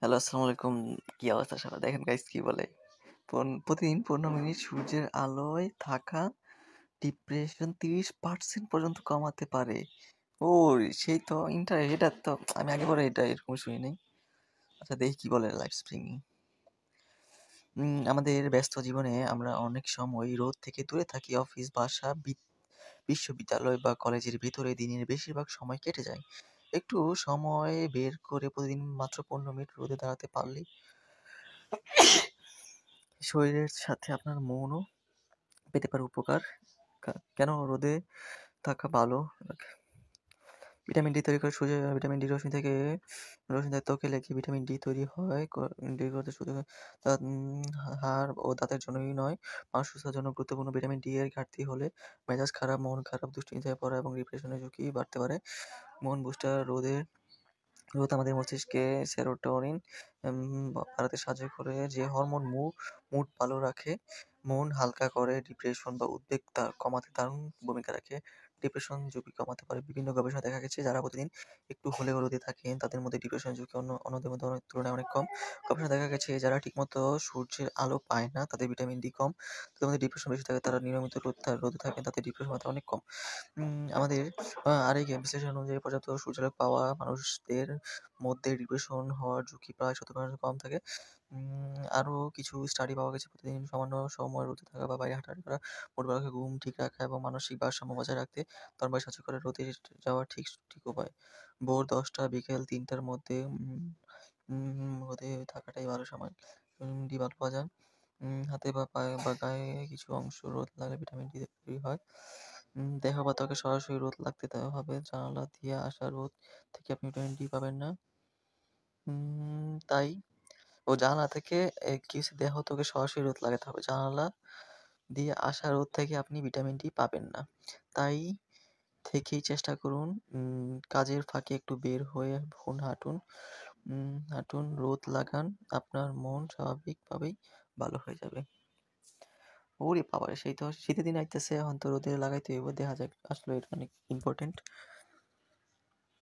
Hello, আসসালামু আলাইকুম। কি অবস্থা সবার? দেখেন গাইস কি বলে? প্রতিদিন ১৫ মিনিট সূর্যের আলোয় থাকা ডিপ্রেশন ৩০% পর্যন্ত কমাতে পারে। ও সেই তো এটা তো আমি আগে পরে এটা এরকম শুনি নাই। আচ্ছা দেখি কি বলে লাইভ স্প্রিং। আমাদের ব্যস্ত জীবনে আমরা অনেক সময় রোদ থেকে দূরে থাকি। অফিস, বাসা, বিশ্ববিদ্যালয় বা কলেজের ভেতরে দিনের বেশিরভাগ সময় কেটে যায়। একটু সময় বের করে প্রতিদিন মাত্র ১৫ মিনিট রোদে দাঁড়াতে পারলেই শরীরের সাথে আপনার মনও পেতে পারে উপকার। কেন রোদে থাকা ভালো? ভিটামিন ডি তৈরি করে ভিটামিন ডি রশ্মি থেকে ত্বকে লেগে ভিটামিন ডি তৈরি হয়। ডি করতে শুধু হাড় ও দাঁতের জন্যই নয়, মানুষ সুস্থতার জন্য গুরুত্বপূর্ণ। ভিটামিন ডি এর ঘাটতি হলে মেজাজ খারাপ, মন খারাপ, দুশ্চিন্তায় পড়া এবং ডিপ্রেশনের ঝুঁকি বাড়তে পারে। মন বুস্টার রোদ আমাদের মস্তিষ্কে সেরোটোনিন বাড়াতে সাহায্য করে, যে হরমোন মুড ভালো রাখে, মন হালকা করে। ডিপ্রেশন বা উদ্বেগ কমাতে দারুণ ভূমিকা রাখে। ডিপ্রেশন ঝুঁকি কমাতে পারে। বিভিন্ন গবেষণায় দেখা গেছে যারা প্রতিদিন একটু হলেও রোদে থাকেন তাদের মধ্যে ডিপ্রেশনের ঝুঁকি অন্যদের মধ্যে তুলনায় অনেক কম। গবেষণায় দেখা গেছে যারা ঠিকমতো সূর্যের আলো পায় না তাদের ভিটামিন ডি কম, তাদের মধ্যে ডিপ্রেশন বেশি থাকে। তারা নিয়মিত রোদে থাকেন তাদের ডিপ্রেশন মাত্রা অনেক কম। আমাদের আরেক বিশ্লেষণ অনুযায়ী পর্যাপ্ত সূর্যালোক পাওয়া মানুষদের মধ্যে ডিপ্রেশন হওয়ার ঝুঁকি প্রায় 70% কম থাকে। আরও কিছু স্টাডি পাওয়া গেছে প্রতিদিন সামান্য সময় রোদে থাকা বা বাইরে হাঁটাহাঁটি করা মোট বেলাকে ঘুম ঠিক রাখা এবং মানসিক ভারসাম্য বজায় রাখতে তন্ময় সাহায্য করে। রোদে যাওয়া ঠিক উপায়। ভোর 10টা বিকেল 3টার মধ্যে রোদে থাকাটাই ভালো সময়। ডি ভালো পাওয়া যায়। হাতে বা পায়ে বা গায়ে কিছু অংশ রোদ লাগলে ভিটামিন ডি তৈরি হয়। দেহ বা ত্বকে সরাসরি রোদ লাগতে দেওয়া হবে। জানালা দিয়ে আসা রোদ থেকে আপনি ভিটামিন ডি পাবেন না। তাই জানালা থেকে কি হচ্ছে, দেহ ত্বকে সরাসরি রোদ লাগাতে হবে। জানালা দিয়ে আসা রোদ থেকে আপনি ভিটামিন ডি পাবেন না। তাই থেকেই চেষ্টা করুন কাজের ফাঁকে একটু বের হয়ে হাঁটুন, রোদ লাগান। আপনার মন স্বাভাবিকভাবেই ভালো হয়ে যাবে। ওরে বাবারে! সেই তো শীতের দিন আইতেছে, এখন তো রোদে লাগাইতে হইব। দেখা যাক, আসলে এটা অনেক ইম্পোর্টেন্ট।